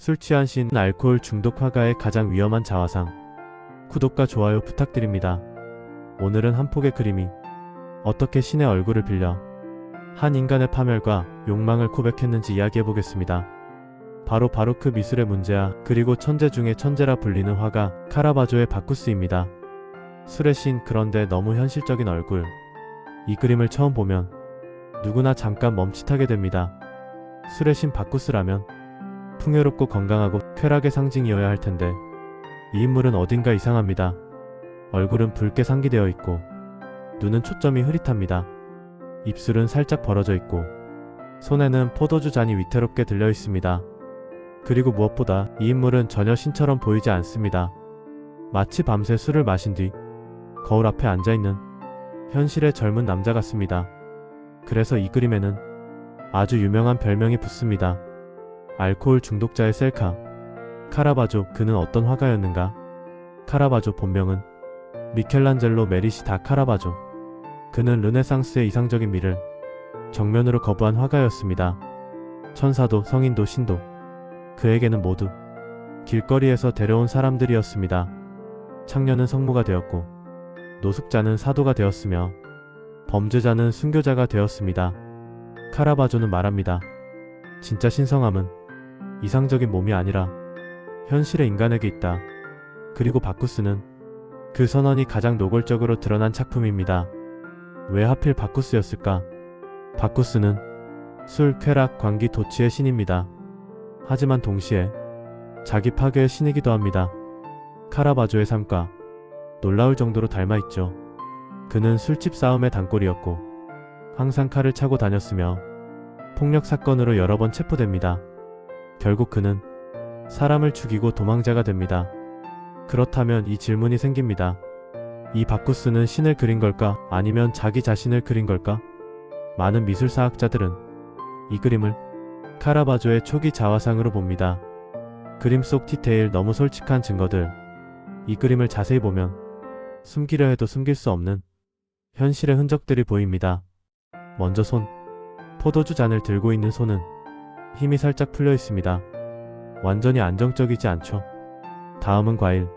술 취한 신 알코올 중독 화가의 가장 위험한 자화상. 구독과 좋아요 부탁드립니다. 오늘은 한 폭의 그림이 어떻게 신의 얼굴을 빌려 한 인간의 파멸과 욕망을 고백했는지 이야기해보겠습니다. 바로 바로크 미술의 문제야. 그리고 천재 중에 천재라 불리는 화가 카라바조의 바쿠스입니다. 술의 신, 그런데 너무 현실적인 얼굴. 이 그림을 처음 보면 누구나 잠깐 멈칫하게 됩니다. 술의 신 바쿠스라면 풍요롭고 건강하고 쾌락의 상징이어야 할 텐데 이 인물은 어딘가 이상합니다. 얼굴은 붉게 상기되어 있고 눈은 초점이 흐릿합니다. 입술은 살짝 벌어져 있고 손에는 포도주 잔이 위태롭게 들려 있습니다. 그리고 무엇보다 이 인물은 전혀 신처럼 보이지 않습니다. 마치 밤새 술을 마신 뒤 거울 앞에 앉아있는 현실의 젊은 남자 같습니다. 그래서 이 그림에는 아주 유명한 별명이 붙습니다. 알코올 중독자의 셀카. 카라바조, 그는 어떤 화가였는가? 카라바조 본명은 미켈란젤로 메리시 다 카라바조. 그는 르네상스의 이상적인 미를 정면으로 거부한 화가였습니다. 천사도 성인도 신도 그에게는 모두 길거리에서 데려온 사람들이었습니다. 창녀는 성모가 되었고 노숙자는 사도가 되었으며 범죄자는 순교자가 되었습니다. 카라바조는 말합니다. 진짜 신성함은 이상적인 몸이 아니라 현실의 인간에게 있다. 그리고 바쿠스는 그 선언이 가장 노골적으로 드러난 작품입니다. 왜 하필 바쿠스였을까? 바쿠스는 술, 쾌락, 광기, 도취의 신입니다. 하지만 동시에 자기 파괴의 신이기도 합니다. 카라바조의 삶과 놀라울 정도로 닮아있죠. 그는 술집 싸움의 단골이었고 항상 칼을 차고 다녔으며 폭력 사건으로 여러 번 체포됩니다. 결국 그는 사람을 죽이고 도망자가 됩니다. 그렇다면 이 질문이 생깁니다. 이 바쿠스는 신을 그린 걸까? 아니면 자기 자신을 그린 걸까? 많은 미술사학자들은 이 그림을 카라바조의 초기 자화상으로 봅니다. 그림 속 디테일, 너무 솔직한 증거들. 이 그림을 자세히 보면 숨기려 해도 숨길 수 없는 현실의 흔적들이 보입니다. 먼저 손. 포도주 잔을 들고 있는 손은 힘이 살짝 풀려 있습니다. 완전히 안정적이지 않죠. 다음은 과일.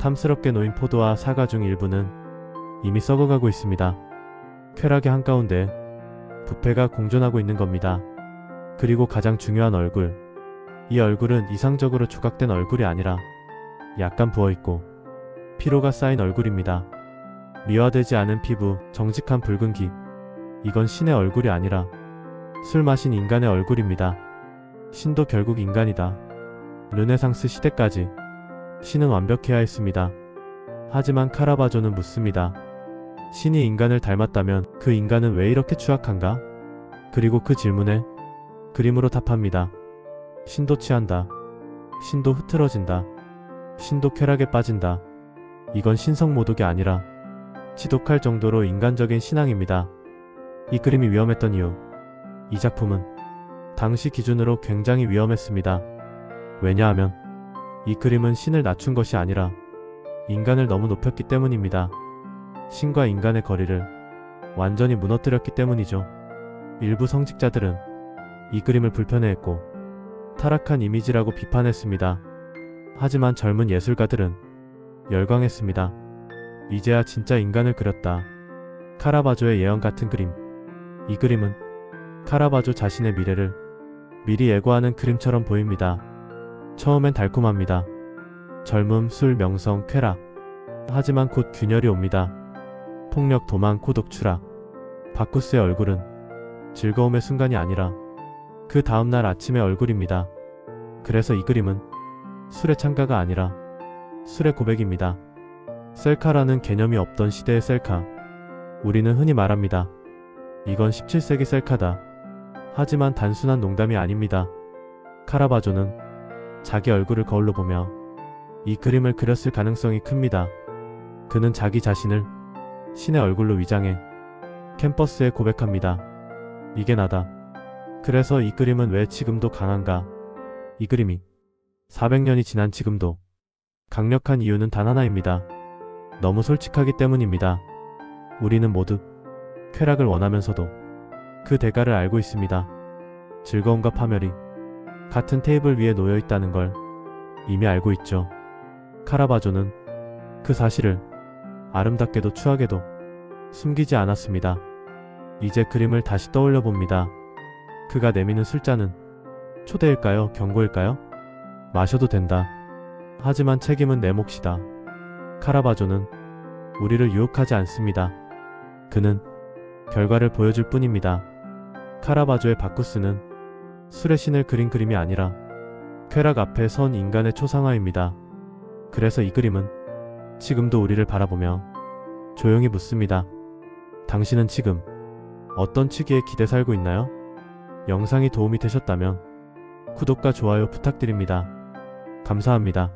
탐스럽게 놓인 포도와 사과 중 일부는 이미 썩어가고 있습니다. 쾌락의 한가운데 부패가 공존하고 있는 겁니다. 그리고 가장 중요한 얼굴. 이 얼굴은 이상적으로 조각된 얼굴이 아니라 약간 부어있고 피로가 쌓인 얼굴입니다. 미화되지 않은 피부, 정직한 붉은 귀. 이건 신의 얼굴이 아니라 술 마신 인간의 얼굴입니다. 신도 결국 인간이다. 르네상스 시대까지 신은 완벽해야 했습니다. 하지만 카라바조는 묻습니다. 신이 인간을 닮았다면 그 인간은 왜 이렇게 추악한가? 그리고 그 질문에 그림으로 답합니다. 신도 취한다. 신도 흐트러진다. 신도 쾌락에 빠진다. 이건 신성모독이 아니라 지독할 정도로 인간적인 신앙입니다. 이 그림이 위험했던 이유. 이 작품은 당시 기준으로 굉장히 위험했습니다. 왜냐하면 이 그림은 신을 낮춘 것이 아니라 인간을 너무 높였기 때문입니다. 신과 인간의 거리를 완전히 무너뜨렸기 때문이죠. 일부 성직자들은 이 그림을 불편해했고 타락한 이미지라고 비판했습니다. 하지만 젊은 예술가들은 열광했습니다. 이제야 진짜 인간을 그렸다. 카라바조의 예언 같은 그림. 이 그림은 카라바조 자신의 미래를 미리 예고하는 그림처럼 보입니다. 처음엔 달콤합니다. 젊음, 술, 명성, 쾌락. 하지만 곧 균열이 옵니다. 폭력, 도망, 고독, 추락. 바쿠스의 얼굴은 즐거움의 순간이 아니라 그 다음날 아침의 얼굴입니다. 그래서 이 그림은 술의 찬가가 아니라 술의 고백입니다. 셀카라는 개념이 없던 시대의 셀카. 우리는 흔히 말합니다. 이건 17세기 셀카다. 하지만 단순한 농담이 아닙니다. 카라바조는 자기 얼굴을 거울로 보며 이 그림을 그렸을 가능성이 큽니다. 그는 자기 자신을 신의 얼굴로 위장해 캠퍼스에 고백합니다. 이게 나다. 그래서 이 그림은 왜 지금도 강한가? 이 그림이 400년이 지난 지금도 강력한 이유는 단 하나입니다. 너무 솔직하기 때문입니다. 우리는 모두 쾌락을 원하면서도 그 대가를 알고 있습니다. 즐거움과 파멸이 같은 테이블 위에 놓여 있다는 걸 이미 알고 있죠. 카라바조는 그 사실을 아름답게도 추하게도 숨기지 않았습니다. 이제 그림을 다시 떠올려 봅니다. 그가 내미는 술잔은 초대일까요? 경고일까요? 마셔도 된다. 하지만 책임은 내 몫이다. 카라바조는 우리를 유혹하지 않습니다. 그는 결과를 보여줄 뿐입니다. 카라바조의 바쿠스는 술의 신을 그린 그림이 아니라 쾌락 앞에 선 인간의 초상화입니다. 그래서 이 그림은 지금도 우리를 바라보며 조용히 묻습니다. 당신은 지금 어떤 취기에 기대 살고 있나요? 영상이 도움이 되셨다면 구독과 좋아요 부탁드립니다. 감사합니다.